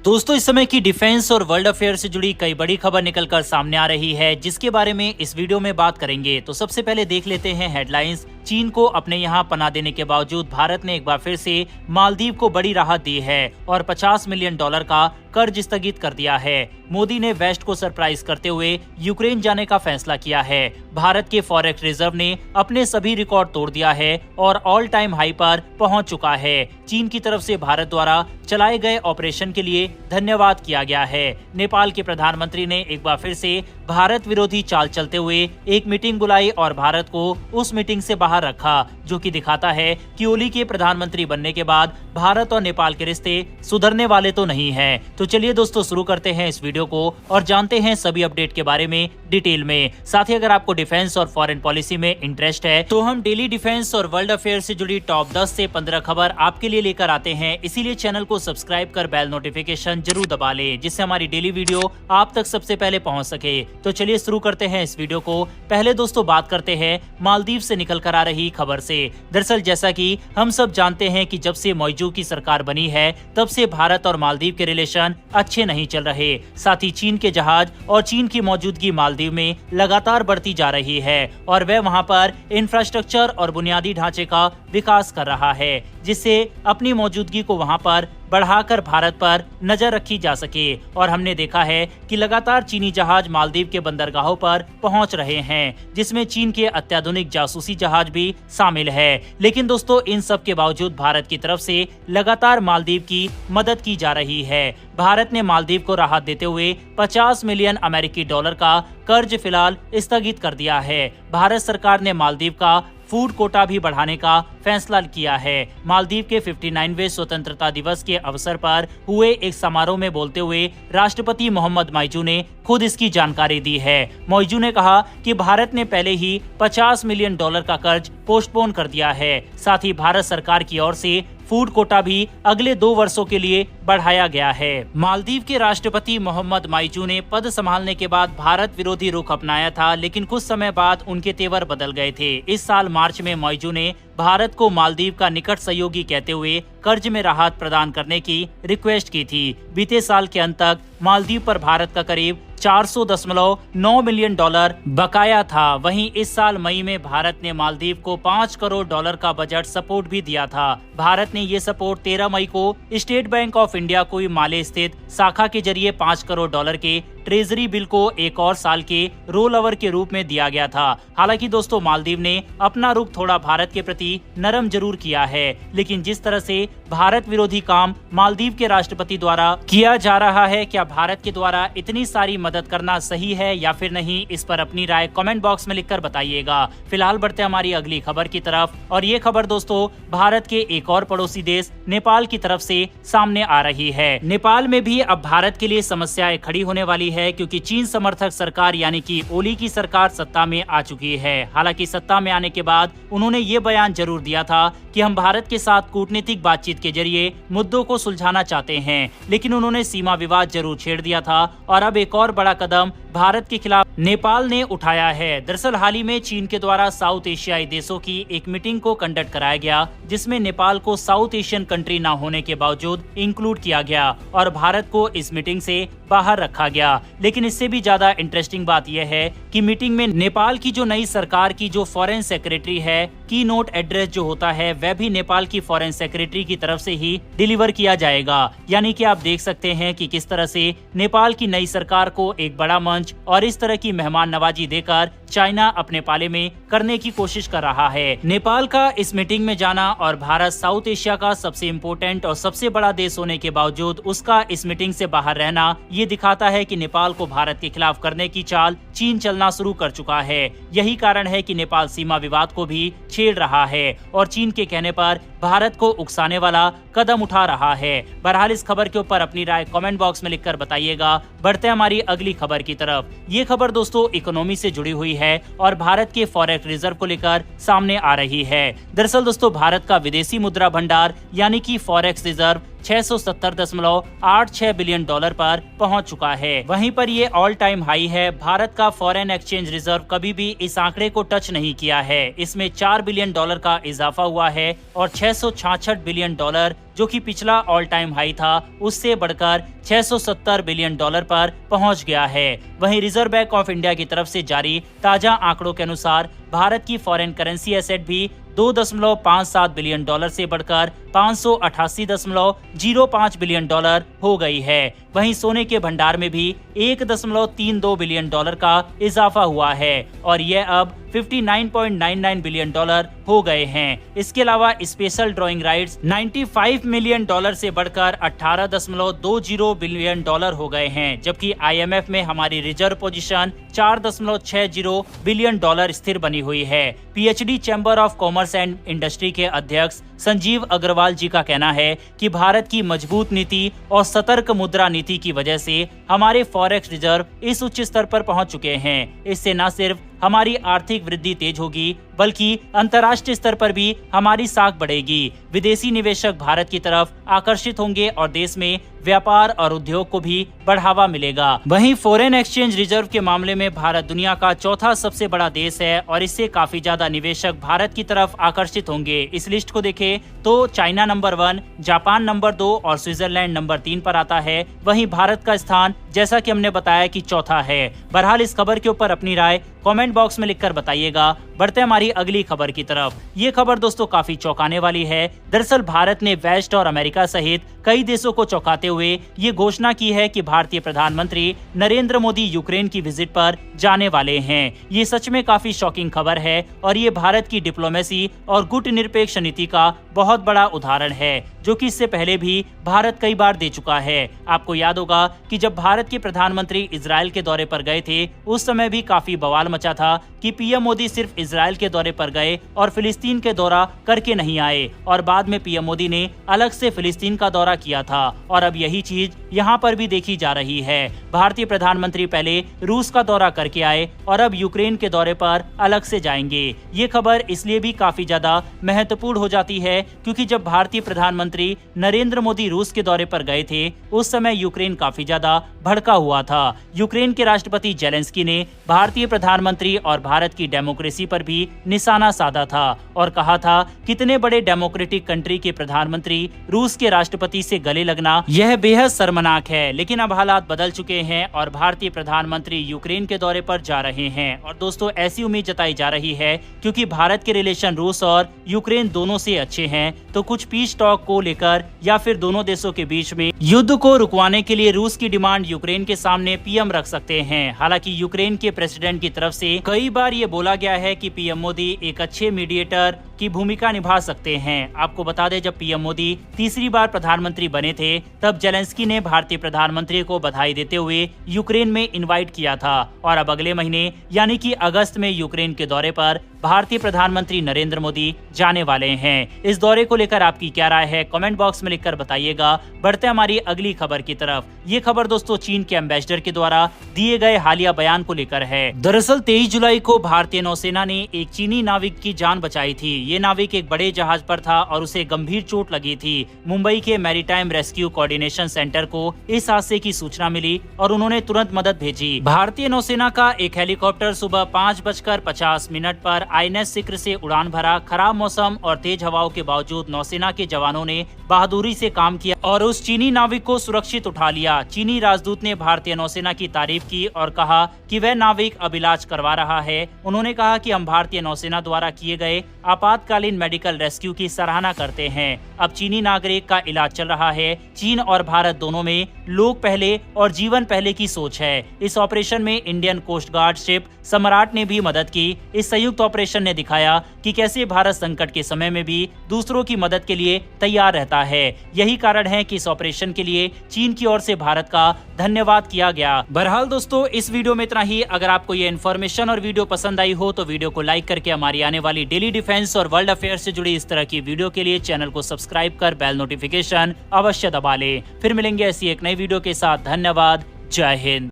दोस्तों, इस समय की डिफेंस और वर्ल्ड अफेयर से जुड़ी कई बड़ी खबर निकलकर सामने आ रही है, जिसके बारे में इस वीडियो में बात करेंगे। तो सबसे पहले देख लेते हैं हेडलाइंस। चीन को अपने यहां पनाह देने के बावजूद भारत ने एक बार फिर से मालदीव को बड़ी राहत दी है और $50 मिलियन का कर्ज स्थगित कर दिया है। मोदी ने वेस्ट को सरप्राइज करते हुए यूक्रेन जाने का फैसला किया है। भारत के फॉरेक्स रिजर्व ने अपने सभी रिकॉर्ड तोड़ दिया है और ऑल टाइम हाई पर पहुंच चुका है। चीन की तरफ से भारत द्वारा चलाए गए ऑपरेशन के लिए धन्यवाद किया गया है। नेपाल के प्रधानमंत्री ने एक बार फिर से भारत विरोधी चाल चलते हुए एक मीटिंग बुलाई और भारत को उस मीटिंग से बाहर रखा, जो कि दिखाता है कि ओली के प्रधानमंत्री बनने के बाद भारत और नेपाल के रिश्ते सुधरने वाले तो नहीं हैं। तो चलिए दोस्तों, शुरू करते हैं इस वीडियो को और जानते हैं सभी अपडेट के बारे में डिटेल में। साथ ही अगर आपको डिफेंस और फॉरेन पॉलिसी में इंटरेस्ट है तो हम डेली डिफेंस और वर्ल्ड अफेयर से जुड़ी टॉप 10 से 15 खबर आपके लिए लेकर आते हैं। इसीलिए चैनल को सब्सक्राइब कर बेल नोटिफिकेशन जरूर दबा ले, जिससे हमारी डेली वीडियो आप तक सबसे पहले पहुंच सके। तो चलिए शुरू करते हैं इस वीडियो को। पहले दोस्तों बात करते हैं मालदीव से निकल कर आ रही खबर से। दरअसल जैसा कि हम सब जानते हैं कि जब से मौजू की सरकार बनी है तब से भारत और मालदीव के रिलेशन अच्छे नहीं चल रहे। साथ ही चीन के जहाज और चीन की मौजूदगी मालदीव में लगातार बढ़ती जा रही है और वह वहां पर इंफ्रास्ट्रक्चर और बुनियादी ढांचे का विकास कर रहा है, जिससे अपनी मौजूदगी को वहां पर बढ़ाकर भारत पर नजर रखी जा सके। और हमने देखा है कि लगातार चीनी जहाज मालदीव के बंदरगाहों पर पहुंच रहे हैं, जिसमें चीन के अत्याधुनिक जासूसी जहाज भी शामिल है। लेकिन दोस्तों, इन सब के बावजूद भारत की तरफ से लगातार मालदीव की मदद की जा रही है। भारत ने मालदीव को राहत देते हुए $50 मिलियन का कर्ज फिलहाल स्थगित कर दिया है। भारत सरकार ने मालदीव का फूड कोटा भी बढ़ाने का फैसला किया है। मालदीव के 59वें स्वतंत्रता दिवस के अवसर पर हुए एक समारोह में बोलते हुए राष्ट्रपति मोहम्मद माइजू ने खुद इसकी जानकारी दी है। मौजू ने कहा कि भारत ने पहले ही $50 मिलियन का कर्ज पोस्टपोन कर दिया है। साथ ही भारत सरकार की ओर से फूड कोटा भी अगले 2 वर्षों के लिए बढ़ाया गया है। मालदीव के राष्ट्रपति मोहम्मद माइजू ने पद संभालने के बाद भारत विरोधी रुख अपनाया था, लेकिन कुछ समय बाद उनके तेवर बदल गए थे। इस साल मार्च में माइजू ने भारत को मालदीव का निकट सहयोगी कहते हुए कर्ज में राहत प्रदान करने की रिक्वेस्ट की थी। बीते साल के अंत तक मालदीव पर भारत का करीब $400.9 मिलियन बकाया था। वहीं इस साल मई में भारत ने मालदीव को $5 करोड़ का बजट सपोर्ट भी दिया था। भारत ने ये सपोर्ट 13 मई को स्टेट बैंक ऑफ इंडिया को माले स्थित शाखा के जरिए $5 करोड़ के ट्रेजरी बिल को एक और साल के रोल ओवर के रूप में दिया गया था। हालांकि दोस्तों, मालदीव ने अपना रुख थोड़ा भारत के प्रति नरम जरूर किया है, लेकिन जिस तरह से भारत विरोधी काम मालदीव के राष्ट्रपति द्वारा किया जा रहा है, क्या भारत के द्वारा इतनी सारी मदद करना सही है या फिर नहीं, इस पर अपनी राय कमेंट बॉक्स में लिखकर बताइएगा। फिलहाल बढ़ते हमारी अगली खबर की तरफ, और ये खबर दोस्तों भारत के एक और पड़ोसी देश नेपाल की तरफ से सामने आ रही है। नेपाल में भी अब भारत के लिए समस्याएं खड़ी होने वाली है, क्योंकि चीन समर्थक सरकार यानी कि ओली की सरकार सत्ता में आ चुकी है। हालांकि सत्ता में आने के बाद उन्होंने ये बयान जरूर दिया था कि हम भारत के साथ कूटनीतिक बातचीत के जरिए मुद्दों को सुलझाना चाहते हैं, लेकिन उन्होंने सीमा विवाद जरूर छेड़ दिया था और अब एक और बड़ा कदम भारत के खिलाफ नेपाल ने उठाया है। दरअसल हाल ही में चीन के द्वारा साउथ एशियाई देशों की एक मीटिंग को कंडक्ट कराया गया, जिसमें नेपाल को साउथ एशियन कंट्री न होने के बावजूद इंक्लूड किया गया और भारत को इस मीटिंग से बाहर रखा गया। लेकिन इससे भी ज्यादा इंटरेस्टिंग बात यह है कि मीटिंग में नेपाल की जो नई सरकार की जो फॉरेन सेक्रेटरी है, की नोट एड्रेस जो होता है वह भी नेपाल की फॉरेन सेक्रेटरी की तरफ से ही डिलीवर किया जाएगा। यानी कि आप देख सकते हैं कि किस तरह से नेपाल की नई सरकार को एक बड़ा मंच और इस तरह की मेहमान नवाजी देकर चाइना अपने पाले में करने की कोशिश कर रहा है। नेपाल का इस मीटिंग में जाना और भारत साउथ एशिया का सबसे इम्पोर्टेंट और सबसे बड़ा देश होने के बावजूद उसका इस मीटिंग से बाहर रहना, ये दिखाता है कि नेपाल को भारत के खिलाफ करने की चाल चीन चलना शुरू कर चुका है। यही कारण है कि नेपाल सीमा विवाद को भी छेड़ रहा है और चीन के कहने पर भारत को उकसाने वाला कदम उठा रहा है। बहरहाल इस खबर के ऊपर अपनी राय कमेंट बॉक्स में लिखकर बताइएगा। बढ़ते हमारी अगली खबर की तरफ। ये खबर दोस्तों इकोनॉमी से जुड़ी हुई है और भारत के फॉरेक्स रिजर्व को लेकर सामने आ रही है। दरअसल दोस्तों, भारत का विदेशी मुद्रा भंडार यानी कि फॉरेक्स रिजर्व $670.86 बिलियन पर पहुंच चुका है। वहीं पर ये ऑल टाइम हाई है। भारत का फॉरेन एक्सचेंज रिजर्व कभी भी इस आंकड़े को टच नहीं किया है। इसमें $4 बिलियन का इजाफा हुआ है और $666 बिलियन जो कि पिछला ऑल टाइम हाई था, उससे बढ़कर $670 बिलियन पर पहुंच गया है। वहीं रिजर्व बैंक ऑफ इंडिया की तरफ से जारी ताजा आंकड़ों के अनुसार भारत की फॉरेन करेंसी एसेट भी $2.57 बिलियन से बढ़कर $588.05 बिलियन हो गई है। वहीं सोने के भंडार में भी $1.32 बिलियन का इजाफा हुआ है और यह अब $59.99 बिलियन हो गए हैं। इसके अलावा स्पेशल ड्रॉइंग राइट्स $95 मिलियन से बढ़कर $18.20 बिलियन हो गए हैं, जबकि IMF में हमारी रिजर्व पोजीशन $4.60 बिलियन स्थिर बनी हुई है। PhD chamber of commerce and industry के अध्यक्ष संजीव अग्रवाल जी का कहना है कि भारत की मजबूत नीति और सतर्क मुद्रा नीति की वजह से हमारे फॉरेक्स रिजर्व इस उच्च स्तर पर पहुंच चुके हैं। इससे न सिर्फ हमारी आर्थिक वृद्धि तेज होगी, बल्कि अंतर्राष्ट्रीय स्तर पर भी हमारी साख बढ़ेगी। विदेशी निवेशक भारत की तरफ आकर्षित होंगे और देश में व्यापार और उद्योग को भी बढ़ावा मिलेगा। वहीं फॉरेन एक्सचेंज रिजर्व के मामले में भारत दुनिया का चौथा सबसे बड़ा देश है और इससे काफी ज्यादा निवेशक भारत की तरफ आकर्षित होंगे। इस लिस्ट को देखें तो चाइना नंबर 1, जापान नंबर 2 और स्विट्जरलैंड नंबर 3 पर आता है। वहीं भारत का स्थान जैसा कि हमने बताया कि चौथा है। बहरहाल इस खबर के ऊपर अपनी राय कमेंट बॉक्स में लिखकर बताइएगा। बढ़ते हमारी अगली खबर की तरफ। ये खबर दोस्तों काफी चौंकाने वाली है। दरअसल भारत ने वेस्ट और अमेरिका सहित कई देशों को चौंकाते हुए ये घोषणा की है कि भारतीय प्रधानमंत्री नरेंद्र मोदी यूक्रेन की विजिट पर जाने वाले हैं। ये सच में काफी शॉकिंग खबर है और ये भारत की डिप्लोमेसी और गुटनिरपेक्ष नीति का बहुत बड़ा उदाहरण है, जो कि इससे पहले भी भारत कई बार दे चुका है। आपको याद होगा कि जब भारत के प्रधानमंत्री इजराइल के दौरे पर गए थे, उस समय भी काफी बवाल मचा था कि पीएम मोदी सिर्फ इजराइल के दौरे पर गए और फिलिस्तीन के दौरा करके नहीं आए, और बाद में पीएम मोदी ने अलग से फिलिस्तीन का दौरा किया था। और अब यही चीज यहाँ पर भी देखी जा रही है। भारतीय प्रधानमंत्री पहले रूस का दौरा करके आए और अब यूक्रेन के दौरे पर अलग से जाएंगे। ये खबर इसलिए भी काफी ज्यादा महत्वपूर्ण हो जाती है क्योंकि जब भारतीय प्रधानमंत्री नरेंद्र मोदी रूस के दौरे पर गए थे, उस समय यूक्रेन काफी ज्यादा भड़का हुआ था। यूक्रेन के राष्ट्रपति जेलेंस्की ने भारतीय प्रधानमंत्री और भारत की डेमोक्रेसी पर भी निशाना साधा था और कहा था कितने बड़े डेमोक्रेटिक कंट्री के प्रधानमंत्री रूस के राष्ट्रपति से गले लगना यह बेहद शर्मनाक है। लेकिन अब हालात बदल चुके हैं और भारतीय प्रधानमंत्री यूक्रेन के दौरे पर जा रहे हैं। और दोस्तों ऐसी उम्मीद जताई जा रही है क्योंकि भारत के रिलेशन रूस और यूक्रेन दोनों से अच्छे हैं, तो कुछ पीस टॉक को लेकर या फिर दोनों देशों के बीच में युद्ध को रुकवाने के लिए रूस की डिमांड यूक्रेन के सामने पीएम रख सकते हैं। हालांकि यूक्रेन के प्रेसिडेंट की तरफ से कई बार ये बोला गया है कि पीएम मोदी एक अच्छे मीडिएटर की भूमिका निभा सकते हैं। आपको बता दें, जब पीएम मोदी तीसरी बार प्रधानमंत्री बने थे, तब जेलेंस्की ने भारतीय प्रधानमंत्री को बधाई देते हुए यूक्रेन में इनवाइट किया था और अब अगले महीने यानी कि अगस्त में यूक्रेन के दौरे पर भारतीय प्रधानमंत्री नरेंद्र मोदी जाने वाले हैं। इस दौरे को लेकर आपकी क्या राय है, कमेंट बॉक्स में लिखकर बताइएगा। बढ़ते हमारी अगली खबर की तरफ। ये खबर दोस्तों चीन के एम्बेसडर के द्वारा दिए गए हालिया बयान को लेकर है। दरअसल 23 जुलाई को भारतीय नौसेना ने एक चीनी नाविक की जान बचाई थी। ये नाविक एक बड़े जहाज पर था और उसे गंभीर चोट लगी थी। मुंबई के मैरीटाइम रेस्क्यू कोऑर्डिनेशन सेंटर को इस हादसे की सूचना मिली और उन्होंने तुरंत मदद भेजी। भारतीय नौसेना का एक हेलीकॉप्टर सुबह 5:50 पर INS सिक्र से उड़ान भरा। खराब मौसम और तेज हवाओं के बावजूद नौसेना के जवानों ने बहादुरी से काम किया और उस चीनी नाविक को सुरक्षित उठा लिया। चीनी राजदूत ने भारतीय नौसेना की तारीफ की और कहा कि वह नाविक अब इलाज करवा रहा है। उन्होंने कहा कि हम भारतीय नौसेना द्वारा किए गए आपातकालीन मेडिकल रेस्क्यू की सराहना करते हैं। अब चीनी नागरिक का इलाज चल रहा है। चीन और भारत दोनों में लोग पहले और जीवन पहले की सोच है। इस ऑपरेशन में इंडियन कोस्ट गार्ड शिप सम्राट ने भी मदद की। इस संयुक्त ऑपरेशन ने दिखाया कि कैसे भारत संकट के समय में भी दूसरों की मदद के लिए तैयार रहता है। यही कारण है कि इस ऑपरेशन के लिए चीन की ओर से भारत का धन्यवाद किया गया। बहरहाल दोस्तों इस वीडियो में इतना ही। अगर आपको ये इन्फॉर्मेशन और वीडियो पसंद आई हो तो वीडियो को लाइक करके हमारी आने वाली डेली डिफेंस और वर्ल्ड अफेयर से जुड़ी इस तरह की वीडियो के लिए चैनल को सब्सक्राइब कर बेल नोटिफिकेशन अवश्य दबा ले। फिर मिलेंगे ऐसी एक नई वीडियो के साथ। धन्यवाद। जय हिंद।